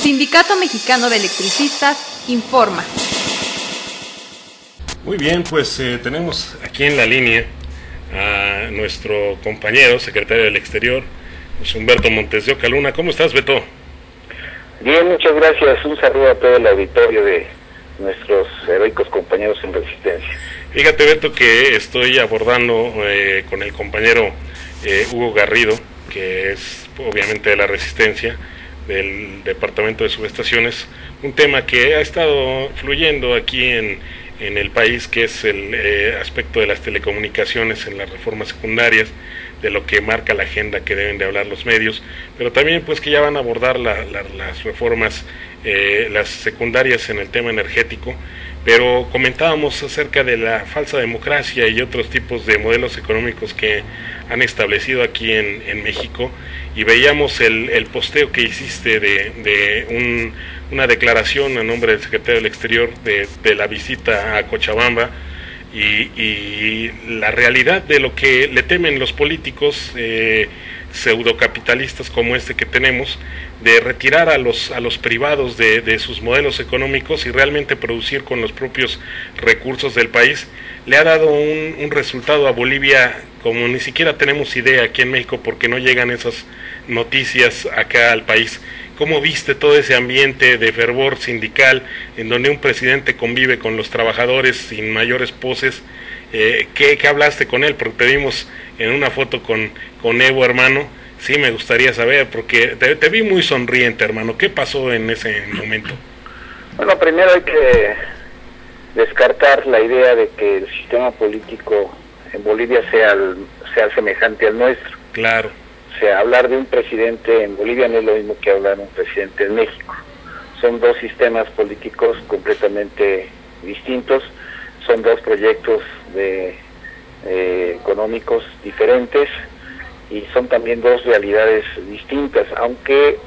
Sindicato Mexicano de Electricistas informa. Muy bien, pues tenemos aquí en la línea a nuestro compañero, secretario del Exterior, José Humberto Montes de Oca Luna. ¿Cómo estás, Beto? Bien, muchas gracias. Un saludo a todo el auditorio de nuestros heroicos compañeros en Resistencia. Fíjate, Beto, que estoy abordando con el compañero Hugo Garrido, que es obviamente de la Resistencia, del Departamento de Subestaciones, un tema que ha estado fluyendo aquí en el país, que es el aspecto de las telecomunicaciones en las reformas secundarias, de lo que marca la agenda que deben de hablar los medios, pero también pues que ya van a abordar las reformas, las secundarias en el tema energético. Pero comentábamos acerca de la falsa democracia y otros tipos de modelos económicos que han establecido aquí en México, y veíamos el posteo que hiciste de una declaración a nombre del secretario del Exterior de la visita a Cochabamba y la realidad de lo que le temen los políticos pseudocapitalistas como este que tenemos, de retirar a los privados de sus modelos económicos y realmente producir con los propios recursos del país. Le ha dado un resultado a Bolivia como ni siquiera tenemos idea aquí en México, porque no llegan esas noticias acá al país. ¿Cómo viste todo ese ambiente de fervor sindical en donde un presidente convive con los trabajadores sin mayores poses? ¿Qué hablaste con él? Porque te vimos en una foto con Evo, hermano. Sí, me gustaría saber, porque te vi muy sonriente, hermano. ¿Qué pasó en ese momento? Bueno, primero hay que descartar la idea de que el sistema político en Bolivia sea semejante al nuestro. Claro. O sea, hablar de un presidente en Bolivia no es lo mismo que hablar de un presidente en México. Son dos sistemas políticos completamente distintos, son dos proyectos económicos diferentes, y son también dos realidades distintas, aunque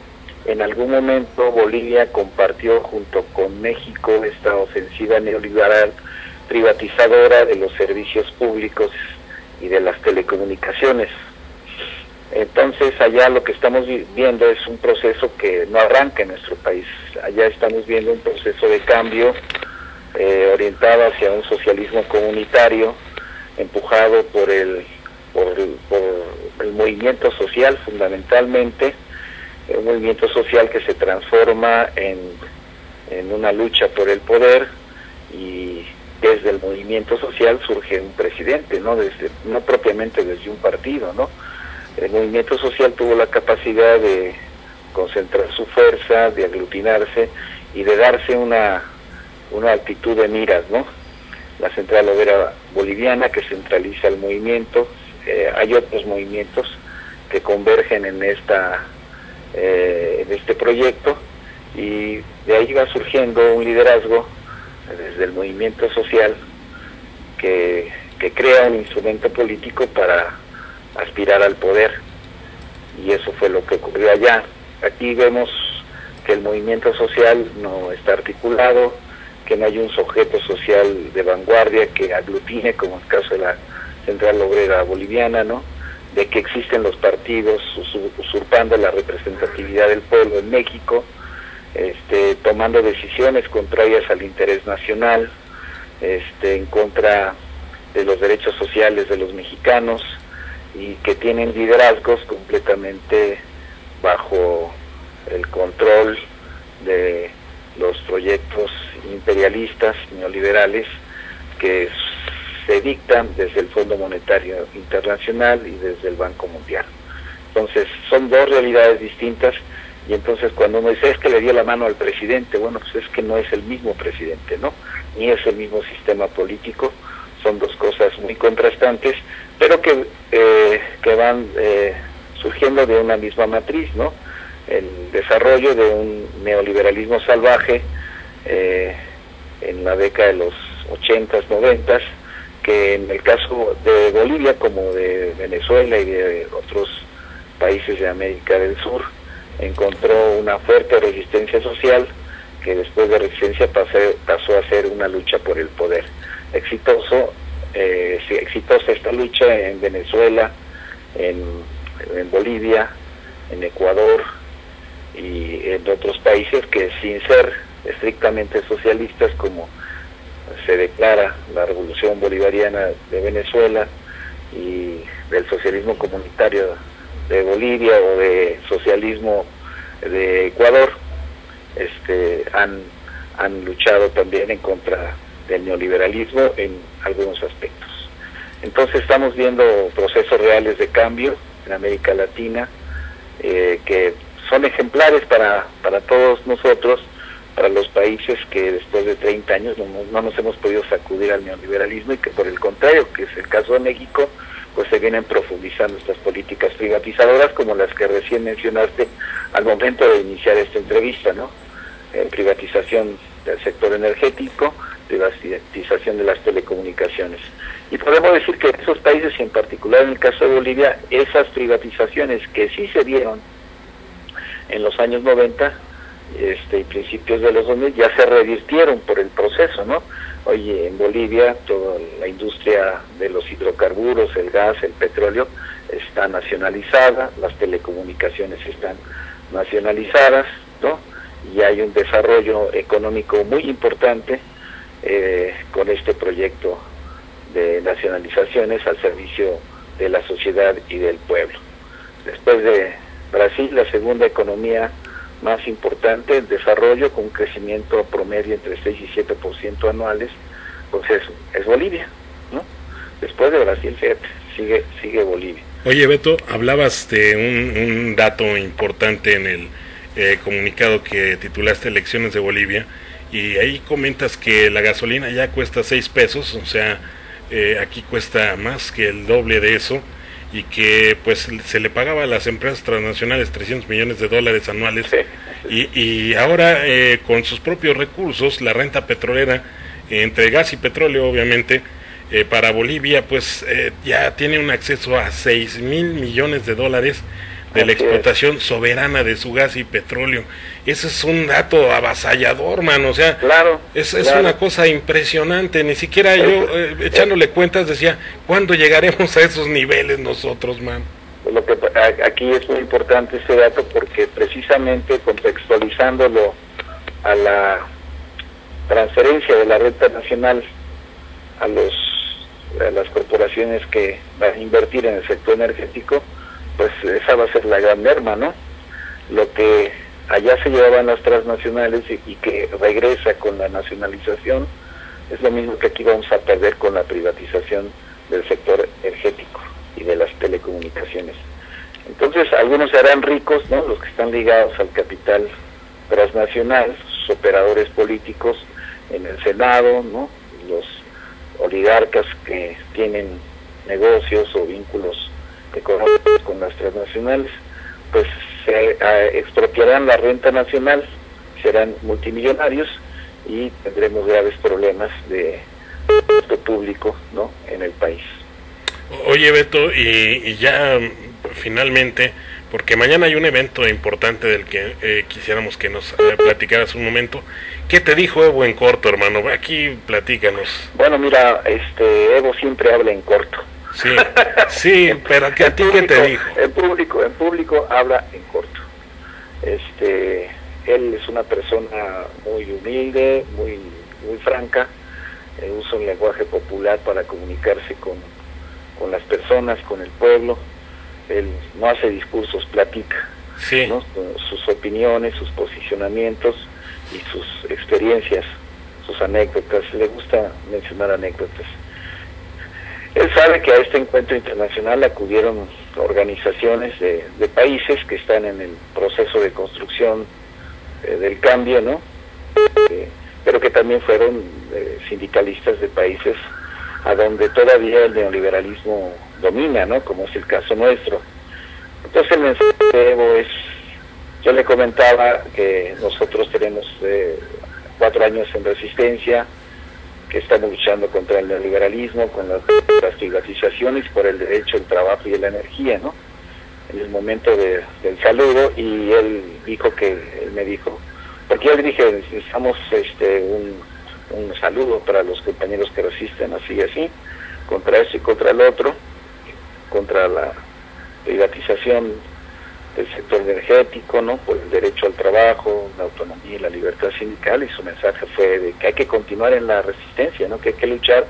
en algún momento Bolivia compartió junto con México esta ofensiva neoliberal privatizadora de los servicios públicos y de las telecomunicaciones. Entonces allá lo que estamos viendo es un proceso que no arranca en nuestro país. Allá estamos viendo un proceso de cambio orientado hacia un socialismo comunitario, empujado por el movimiento social fundamentalmente, un movimiento social que se transforma en una lucha por el poder, y desde el movimiento social surge un presidente, no propiamente desde un partido, ¿no? El movimiento social tuvo la capacidad de concentrar su fuerza, de aglutinarse y de darse una actitud de miras, ¿no? La Central Obrera Boliviana, que centraliza el movimiento. Hay otros movimientos que convergen en este proyecto, y de ahí va surgiendo un liderazgo desde el movimiento social que crea un instrumento político para aspirar al poder, y eso fue lo que ocurrió allá. Aquí vemos que el movimiento social no está articulado, que no hay un sujeto social de vanguardia que aglutine, como el caso de la Central Obrera Boliviana, ¿no? De que existen los partidos usurpando la representatividad del pueblo en México, tomando decisiones contrarias al interés nacional, en contra de los derechos sociales de los mexicanos, y que tienen liderazgos completamente bajo el control de los proyectos imperialistas neoliberales que se dictan desde el Fondo Monetario Internacional y desde el Banco Mundial. Entonces son dos realidades distintas, y entonces cuando uno dice es que le dio la mano al presidente, bueno, pues es que no es el mismo presidente, ¿no? Ni es el mismo sistema político. Son dos cosas muy contrastantes, pero que van surgiendo de una misma matriz, ¿no? El desarrollo de un neoliberalismo salvaje en la década de los 80s, 90s, que en el caso de Bolivia, como de Venezuela y de otros países de América del Sur, encontró una fuerte resistencia social, que después de resistencia pasó a ser una lucha por el poder. Exitosa esta lucha en Venezuela, en Bolivia, en Ecuador, y en otros países que, sin ser estrictamente socialistas, como se declara la Revolución Bolivariana de Venezuela y del socialismo comunitario de Bolivia o de socialismo de Ecuador, han luchado también en contra del neoliberalismo en algunos aspectos. Entonces estamos viendo procesos reales de cambio en América Latina, que son ejemplares para todos nosotros, para los países que después de 30 años no nos hemos podido sacudir al neoliberalismo, y que por el contrario, que es el caso de México, pues se vienen profundizando estas políticas privatizadoras como las que recién mencionaste al momento de iniciar esta entrevista, ¿no? Privatización del sector energético, privatización de las telecomunicaciones. Y podemos decir que en esos países, y en particular en el caso de Bolivia, esas privatizaciones que sí se dieron en los años 90 y principios de los 2000 ya se revirtieron por el proceso, ¿no? Oye, en Bolivia toda la industria de los hidrocarburos, el gas, el petróleo está nacionalizada, las telecomunicaciones están nacionalizadas, ¿no? Y hay un desarrollo económico muy importante con este proyecto de nacionalizaciones al servicio de la sociedad y del pueblo. Después de Brasil, la segunda economía más importante en desarrollo, con un crecimiento promedio entre 6 y 7% anuales, pues es Bolivia, ¿no? Después de Brasil, sigue Bolivia. Oye, Beto, hablabas de un dato importante en el comunicado que titulaste Elecciones de Bolivia, y ahí comentas que la gasolina ya cuesta 6 pesos, o sea, aquí cuesta más que el doble de eso, y que pues se le pagaba a las empresas transnacionales $300 millones anuales, sí. Y ahora con sus propios recursos, la renta petrolera, entre gas y petróleo obviamente, para Bolivia pues ya tiene un acceso a $6,000 millones de la explotación soberana de su gas y petróleo. Ese es un dato avasallador, man, o sea, claro, es una cosa impresionante. Ni siquiera yo, echándole cuentas, decía, ¿cuándo llegaremos a esos niveles nosotros, man? Lo que aquí es muy importante ese dato, porque precisamente contextualizándolo a la transferencia de la renta nacional a las corporaciones que van a invertir en el sector energético, pues esa va a ser la gran merma, ¿no? Lo que allá se llevaban las transnacionales y que regresa con la nacionalización, es lo mismo que aquí vamos a perder con la privatización del sector energético y de las telecomunicaciones. Entonces algunos se harán ricos, ¿no? Los que están ligados al capital transnacional, sus operadores políticos en el Senado, ¿no? Los oligarcas que tienen negocios o vínculos económicos con las transnacionales, pues se expropiarán la renta nacional, serán multimillonarios y tendremos graves problemas de gasto público, ¿no?, en el país. Oye, Beto, y ya finalmente, porque mañana hay un evento importante del que quisiéramos que nos platicaras un momento. ¿Qué te dijo Evo en corto, hermano? Aquí platícanos. Bueno, mira, Evo siempre habla en corto. Sí, sí, pero ¿a ti qué te dijo? En público habla en corto. Él es una persona muy humilde, muy franca, usa un lenguaje popular para comunicarse con las personas, con el pueblo. Él no hace discursos, platica, sí, ¿no? Sus opiniones, sus posicionamientos y sus experiencias, sus anécdotas. Le gusta mencionar anécdotas. Él sabe que a este encuentro internacional acudieron organizaciones de países que están en el proceso de construcción del cambio, ¿no? Pero que también fueron sindicalistas de países a donde todavía el neoliberalismo domina, ¿no?, como es el caso nuestro. Entonces el mensaje de Evo es, yo le comentaba que nosotros tenemos 4 años en resistencia, que estamos luchando contra el neoliberalismo, con las privatizaciones, por el derecho al trabajo y a la energía, ¿no? En el momento del saludo, y él me dijo, porque yo le dije, necesitamos un saludo para los compañeros que resisten así y así, contra eso y contra el otro, contra la privatización del sector energético, ¿no? Por el derecho al trabajo, la autonomía y la libertad sindical, y su mensaje fue de que hay que continuar en la resistencia, ¿no? Que hay que luchar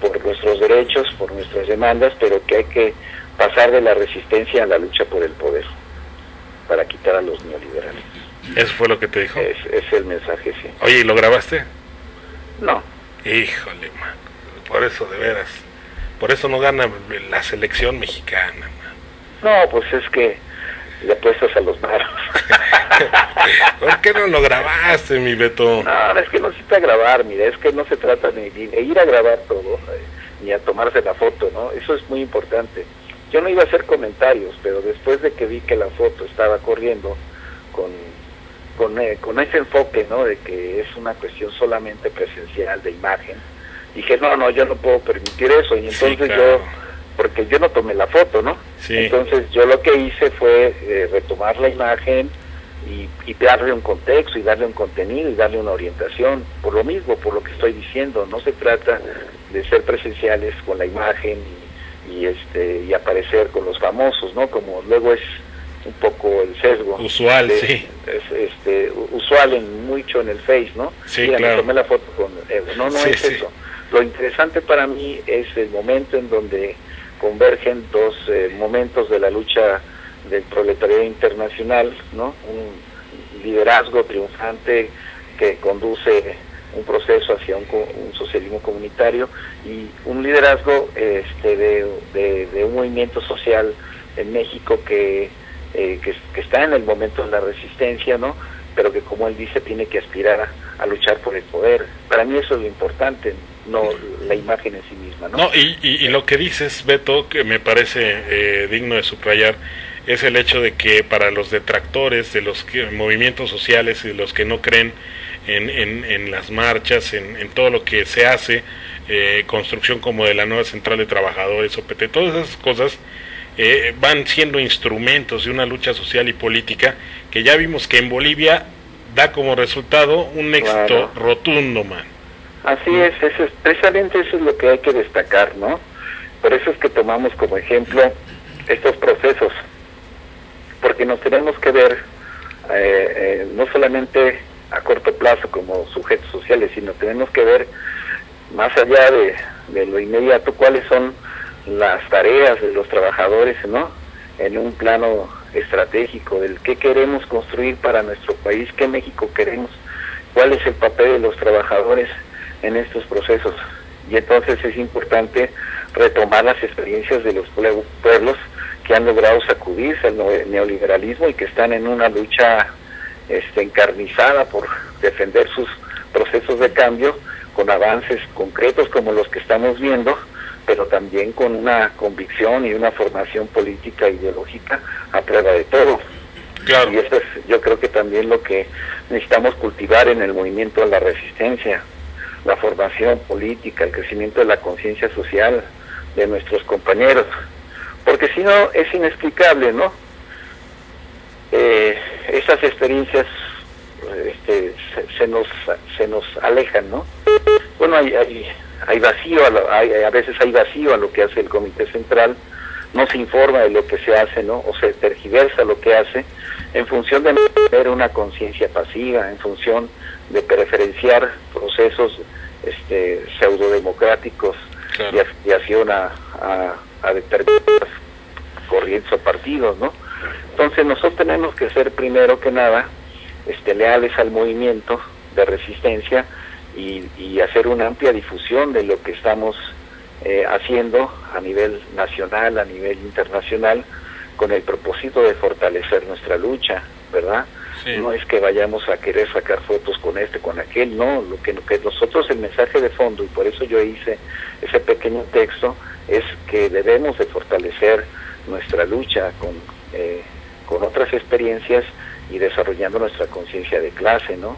por nuestros derechos, por nuestras demandas, pero que hay que pasar de la resistencia a la lucha por el poder, para quitar a los neoliberales. ¿Eso fue lo que te dijo? Es el mensaje, sí. Oye, ¿y lo grabaste? No. Híjole, man, por eso de veras, por eso no gana la selección mexicana, man. No, pues es que le apuestas a los malos. ¿Por qué no lo grabaste, mi Beto? No, es que no necesita grabar, mira, es que no se trata de ir a grabar todo, ni a tomarse la foto, ¿no? Eso es muy importante. Yo no iba a hacer comentarios, pero después de que vi que la foto estaba corriendo con ese enfoque, ¿no? De que es una cuestión solamente presencial, de imagen, dije, no, yo no puedo permitir eso, y entonces sí, claro. Porque yo no tomé la foto, ¿no? Sí. Entonces yo lo que hice fue retomar la imagen y darle un contexto, y darle un contenido, y darle una orientación, por lo mismo, por lo que estoy diciendo. No se trata de ser presenciales con la imagen y aparecer con los famosos, ¿no? Como luego es un poco el sesgo usual, sí, usual mucho en el Face, ¿no? Sí, mira, claro. me tomé la foto con no sí, es eso. Lo interesante para mí es el momento en donde convergen dos momentos de la lucha del proletariado internacional, ¿no? Un liderazgo triunfante que conduce un proceso hacia un socialismo comunitario, y un liderazgo de un movimiento social en México que está en el momento de la resistencia, ¿no? Pero que, como él dice, tiene que aspirar a luchar por el poder. Para mí eso es lo importante, no la imagen en sí misma, ¿no? No, y lo que dices, Beto, que me parece digno de subrayar, es el hecho de que para los detractores de los movimientos sociales y de los que no creen en las marchas, en todo lo que se hace, construcción como de la nueva central de trabajadores, OPT, todas esas cosas van siendo instrumentos de una lucha social y política que ya vimos que en Bolivia da como resultado un éxito rotundo, man. Así es, precisamente eso es lo que hay que destacar, ¿no? Por eso es que tomamos como ejemplo estos procesos, porque nos tenemos que ver no solamente a corto plazo como sujetos sociales, sino tenemos que ver más allá de lo inmediato cuáles son las tareas de los trabajadores, ¿no? En un plano estratégico del qué queremos construir para nuestro país, qué México queremos, cuál es el papel de los trabajadores en estos procesos. Y entonces es importante retomar las experiencias de los pueblos que han logrado sacudirse al neoliberalismo y que están en una lucha encarnizada por defender sus procesos de cambio, con avances concretos como los que estamos viendo, pero también con una convicción y una formación política e ideológica a prueba de todo. Claro. Y eso es, yo creo que también lo que necesitamos cultivar en el movimiento de la resistencia, la formación política, el crecimiento de la conciencia social de nuestros compañeros, porque si no es inexplicable, ¿no? Esas experiencias se nos alejan, ¿no? Bueno, hay vacío, a veces hay vacío a lo que hace el Comité Central, no se informa de lo que se hace, ¿no? O se tergiversa lo que hace en función de tener una conciencia pasiva, en función de preferenciar procesos pseudodemocráticos, claro, y hacia a determinadas corrientes o partidos, ¿no? Entonces nosotros tenemos que ser primero que nada leales al movimiento de resistencia y hacer una amplia difusión de lo que estamos haciendo a nivel nacional, a nivel internacional, con el propósito de fortalecer nuestra lucha, ¿verdad? Sí. No es que vayamos a querer sacar fotos con con aquel, no, lo que nosotros, el mensaje de fondo, y por eso yo hice ese pequeño texto, es que debemos de fortalecer nuestra lucha con otras experiencias y desarrollando nuestra conciencia de clase, ¿no?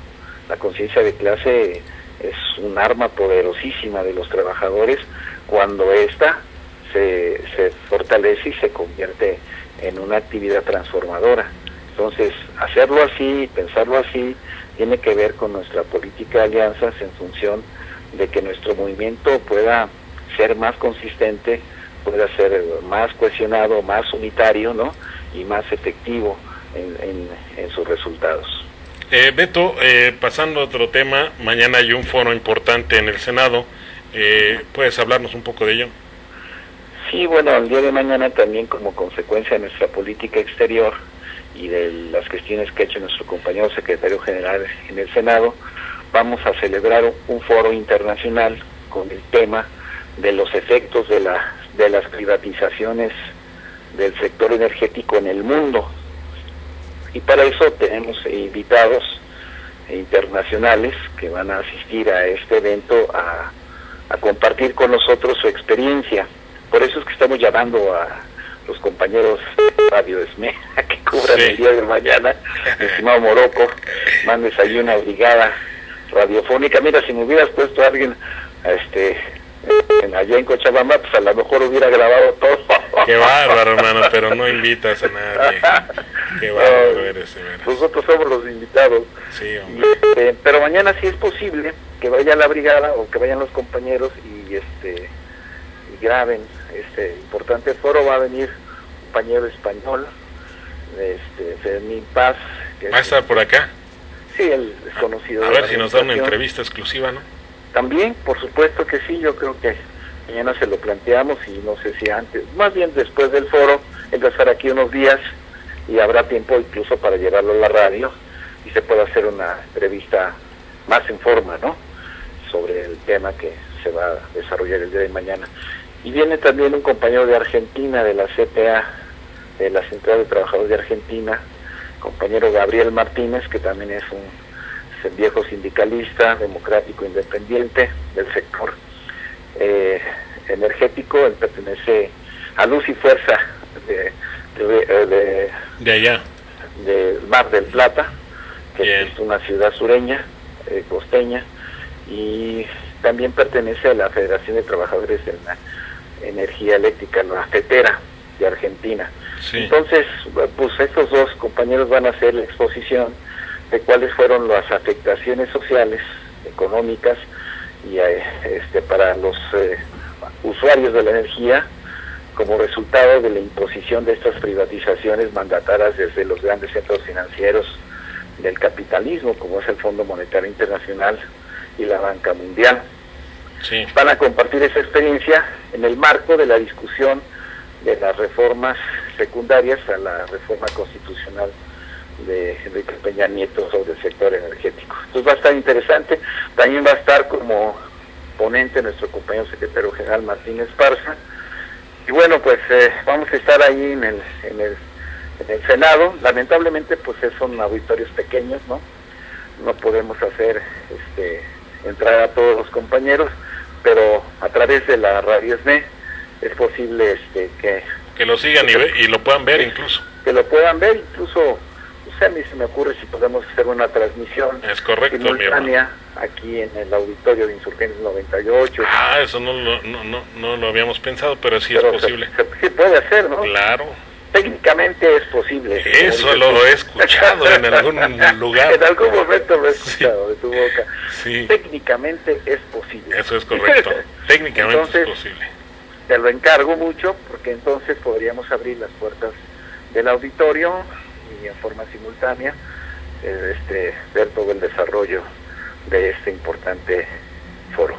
La conciencia de clase es un arma poderosísima de los trabajadores cuando ésta se fortalece y se convierte en una actividad transformadora. Entonces, hacerlo así, pensarlo así, tiene que ver con nuestra política de alianzas en función de que nuestro movimiento pueda ser más consistente, pueda ser más cohesionado, más unitario, ¿no? y más efectivo en sus resultados. Beto, pasando a otro tema, mañana hay un foro importante en el Senado, ¿puedes hablarnos un poco de ello? Sí, bueno, el día de mañana también, como consecuencia de nuestra política exterior y de las cuestiones que ha hecho nuestro compañero secretario general en el Senado, vamos a celebrar un foro internacional con el tema de los efectos de las privatizaciones del sector energético en el mundo. Y para eso tenemos invitados internacionales que van a asistir a este evento a compartir con nosotros su experiencia. Por eso es que estamos llamando a los compañeros de Radio ESME a que cubran el día de mañana. Mi estimado Morocco, mandes ahí una brigada radiofónica. Mira, si me hubieras puesto a alguien allá en Cochabamba, pues a lo mejor hubiera grabado todo. Qué bárbaro, hermano, pero no invitas a nadie. Qué bárbaro eres, nosotros somos los invitados. Sí, hombre. Pero mañana sí es posible que vaya la brigada o que vayan los compañeros y graben este importante foro. Va a venir un compañero español, Fermín Paz. ¿Va a estar por acá? Sí, él es conocido. A ver si nos da una entrevista exclusiva, ¿no? También, por supuesto que sí, yo creo que mañana se lo planteamos y no sé si antes, más bien después del foro. Él va a estar aquí unos días y habrá tiempo incluso para llevarlo a la radio y se puede hacer una entrevista más en forma, ¿no?, sobre el tema que se va a desarrollar el día de mañana. Y viene también un compañero de Argentina, de la CTA, de la Central de Trabajadores de Argentina, compañero Gabriel Martínez, que también es un viejo sindicalista, democrático, independiente del sector energético. Él pertenece a Luz y Fuerza de allá, del Mar del Plata, que bien, es una ciudad sureña, costeña, y también pertenece a la Federación de Trabajadores de la Energía Eléctrica, la FETERA de Argentina. Sí. Entonces, pues estos dos compañeros van a hacer la exposición de cuáles fueron las afectaciones sociales, económicas y para los usuarios de la energía como resultado de la imposición de estas privatizaciones mandatadas desde los grandes centros financieros del capitalismo, como es el Fondo Monetario Internacional y la Banca Mundial. Sí. Van a compartir esa experiencia en el marco de la discusión de las reformas secundarias a la reforma constitucional de Enrique Peña Nieto sobre el sector energético. Entonces va a estar interesante. También va a estar como ponente nuestro compañero secretario general Martín Esparza. Y bueno, pues vamos a estar ahí en el Senado. Lamentablemente pues son auditorios pequeños, ¿no? No podemos hacer entrar a todos los compañeros, pero a través de la Radio ESME es posible que lo sigan y lo puedan ver incluso. Que lo puedan ver incluso. A mí se me ocurre si podemos hacer una transmisión simultánea aquí en el auditorio de Insurgentes 98. Eso no lo habíamos pensado, pero sí es posible. Sí puede hacer, ¿no? Claro. Técnicamente es posible. Eso lo he escuchado en algún lugar. En algún momento lo he escuchado de tu boca. Sí. Técnicamente es posible. Eso es correcto. Técnicamente entonces, es posible. Te lo encargo mucho porque entonces podríamos abrir las puertas del auditorio y en forma simultánea ver todo el desarrollo de este importante foro.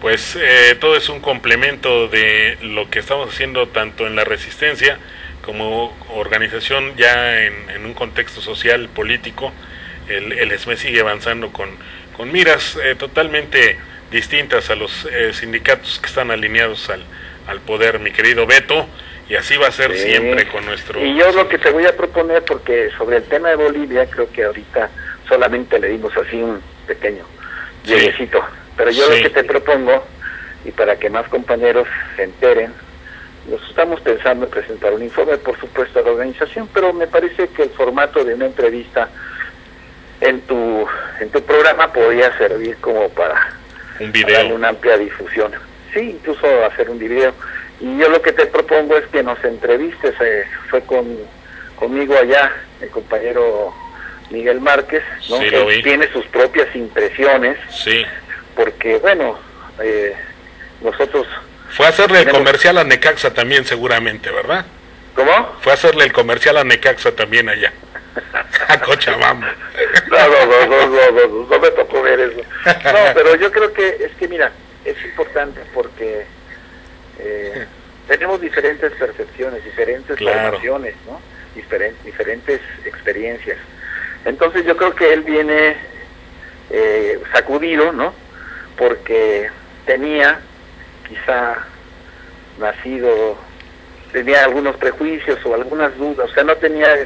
Pues todo es un complemento de lo que estamos haciendo tanto en la resistencia como organización ya en un contexto social, político. El ESME sigue avanzando con miras totalmente distintas a los sindicatos que están alineados al poder, mi querido Beto. Y así va a ser siempre con nuestro... Y yo lo que te voy a proponer, porque sobre el tema de Bolivia, creo que ahorita solamente le dimos así un pequeño lleguecito. Pero yo lo que te propongo, y para que más compañeros se enteren, nos estamos pensando en presentar un informe, por supuesto, a la organización, pero me parece que el formato de una entrevista en tu programa podría servir como para un video, darle una amplia difusión. Sí, incluso hacer un video. Y yo lo que te propongo es que nos entrevistes. Fue conmigo allá el compañero Miguel Márquez, ¿no? Sí, Él tiene sus propias impresiones. Sí. Porque, bueno, nosotros... Fue a hacerle el comercial a Necaxa también, seguramente, ¿verdad? ¿Cómo? Fue a hacerle el comercial a Necaxa también allá, a Cochabamba. No me tocó ver eso. No, pero yo creo que mira, es importante porque tenemos diferentes percepciones, diferentes formaciones, ¿no? Diferentes experiencias. Entonces yo creo que él viene sacudido, ¿no? Porque tenía algunos prejuicios o algunas dudas, o sea, no tenía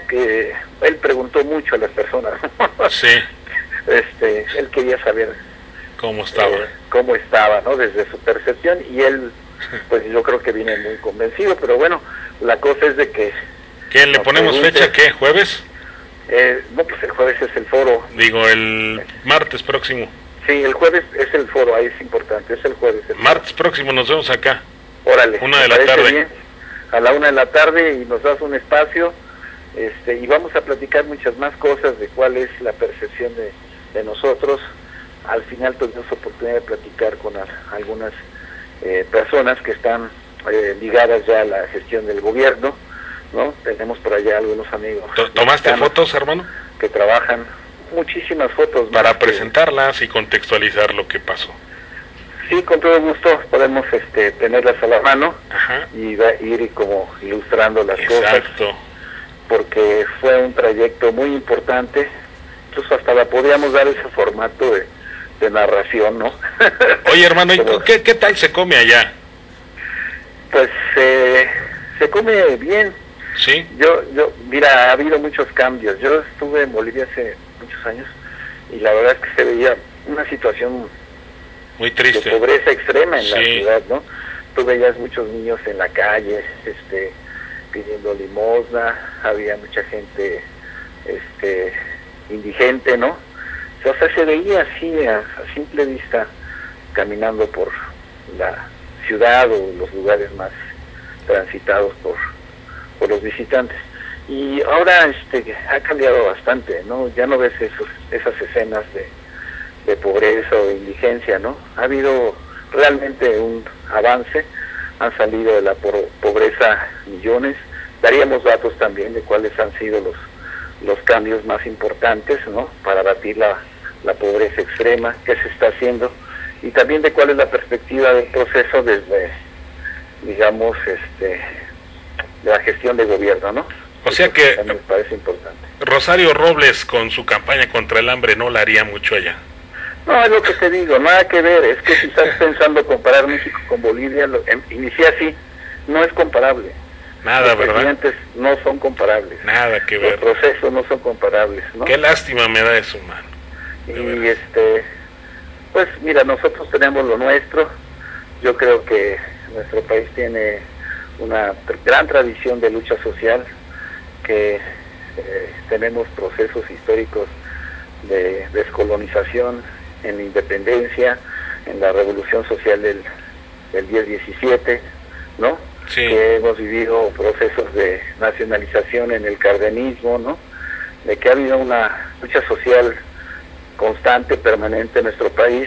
que, él preguntó mucho a las personas. Sí. Él quería saber cómo estaba, ¿no? Desde su percepción, y él, pues yo creo que viene muy convencido, pero bueno, la cosa es de que... ¿Qué, le ponemos fecha, qué, jueves? No, pues el jueves es el foro. Digo, el martes próximo. Sí, el jueves es el foro, ahí es importante, es el jueves. Martes próximo nos vemos acá. Órale. 1 de la tarde. Bien, a la 1 de la tarde, y nos das un espacio, y vamos a platicar muchas más cosas de cuál es la percepción de nosotros. Al final tuvimos oportunidad de platicar con algunas personas que están ligadas ya a la gestión del gobierno, ¿no? Tenemos por allá algunos amigos. ¿Tomaste fotos, hermano? Que trabajan, muchísimas fotos. Para presentarlas y contextualizar lo que pasó. Sí, con todo gusto podemos tenerlas a la mano. Ajá. Y ir como ilustrando las cosas. Exacto. Porque fue un trayecto muy importante, incluso hasta la podíamos dar ese formato de narración, ¿no? Oye, hermano, ¿qué tal se come allá? Pues se come bien. Sí. Mira, ha habido muchos cambios. Yo estuve en Bolivia hace muchos años y la verdad es que se veía una situación muy triste, de pobreza extrema en la ciudad, ¿no? Tú veías muchos niños en la calle, pidiendo limosna, había mucha gente indigente, ¿no? O sea, se veía así a simple vista caminando por la ciudad o los lugares más transitados por los visitantes. Y ahora ha cambiado bastante, ¿no? Ya no ves esas escenas de pobreza o de indigencia, ¿no? Ha habido realmente un avance, han salido de la pobreza millones. Daríamos datos también de cuáles han sido los cambios más importantes, ¿no? Para batir la pobreza extrema, qué se está haciendo, y también de cuál es la perspectiva del proceso desde, digamos, de la gestión de gobierno, ¿no? O sea que me parece importante. Rosario Robles con su campaña contra el hambre no la haría mucho allá. No, es lo que te digo, nada que ver. Es que si estás pensando comparar México con Bolivia, inicié así, no es comparable. Nada, los ¿verdad? Los presidentes no son comparables. Nada que ver. Los procesos no son comparables, ¿no? Qué lástima me da eso, mano. Y pues mira, nosotros tenemos lo nuestro. Yo creo que nuestro país tiene una gran tradición de lucha social, que tenemos procesos históricos de descolonización en la independencia, en la revolución social del 10-17, ¿no? Sí. Que hemos vivido procesos de nacionalización en el cardenismo, ¿no? De que ha habido una lucha social constante, permanente en nuestro país,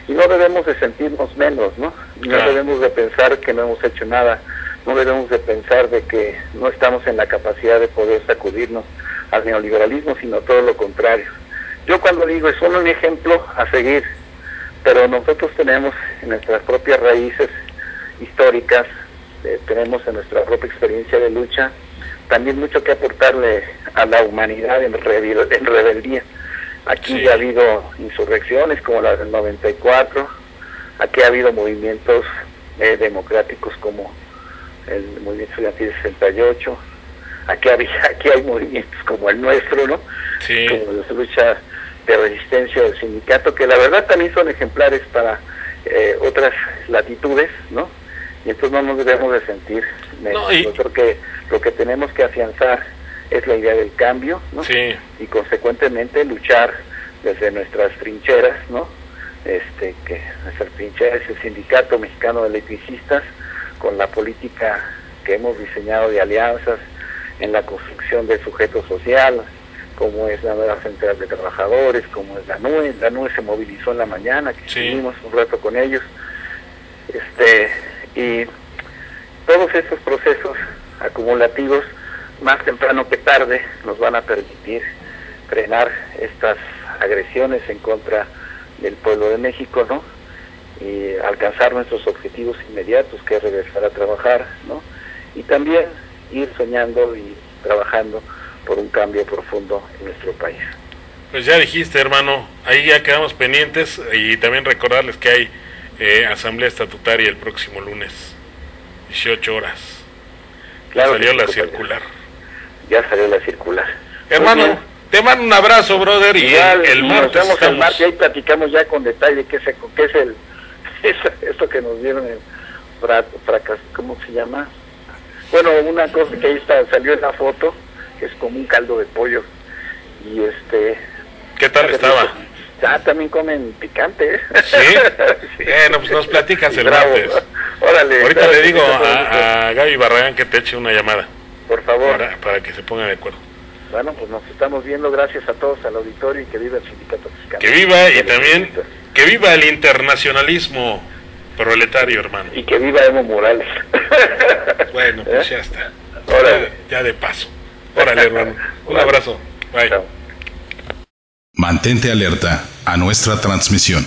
y no debemos de sentirnos menos, ¿no? No debemos de pensar que no hemos hecho nada, no debemos de pensar de que no estamos en la capacidad de poder sacudirnos al neoliberalismo, sino todo lo contrario. Yo cuando digo es solo un ejemplo a seguir, pero nosotros tenemos en nuestras propias raíces históricas, tenemos en nuestra propia experiencia de lucha, también mucho que aportarle a la humanidad en rebeldía. Aquí ya ha habido insurrecciones como la del 94, aquí ha habido movimientos democráticos como el movimiento estudiantil 68, aquí hay movimientos como el nuestro, ¿no? Sí. Como la lucha de resistencia del sindicato, que la verdad también son ejemplares para otras latitudes, ¿no? Y entonces no nos debemos de sentir menos. No, yo creo que lo que tenemos que afianzar es la idea del cambio, ¿no? Sí. Y consecuentemente luchar desde nuestras trincheras, ¿no? Que nuestra trinchera es el Sindicato Mexicano de Electricistas, con la política que hemos diseñado de alianzas en la construcción del sujeto social, como es la nueva central de trabajadores, como es la NUE se movilizó en la mañana, que estuvimos un rato con ellos, y todos estos procesos acumulativos, más temprano que tarde nos van a permitir frenar estas agresiones en contra del pueblo de México, ¿no? Y alcanzar nuestros objetivos inmediatos, que es regresar a trabajar, ¿no? Y también ir soñando y trabajando por un cambio profundo en nuestro país. Pues ya dijiste, hermano, ahí ya quedamos pendientes, y también recordarles que hay asamblea estatutaria el próximo lunes, 18 horas. Claro, salió la circular. Ya salió la circular. Hermano, te mando un abrazo, brother, y el martes nos vemos estamos... el martes y ahí platicamos ya con detalle qué es esto que nos dieron el fracaso, ¿cómo se llama? Bueno, una cosa que ahí salió en la foto, que es como un caldo de pollo, y ¿qué tal estaba? También comen picante, ¿eh? ¿Sí? Sí. Pues nos platicas el bravo. martes. Órale. Ahorita le digo a Gaby Barragán que te eche una llamada. Por favor. Para que se ponga de acuerdo. Bueno, pues nos estamos viendo, gracias a todos, al auditorio, y que viva el sindicato fiscal. Que viva, y también que viva el internacionalismo proletario, hermano. Y que viva Evo Morales. Bueno, pues ya está. Órale. Ya de paso. Órale, hermano. Un abrazo. Bye. Chao. Mantente alerta a nuestra transmisión.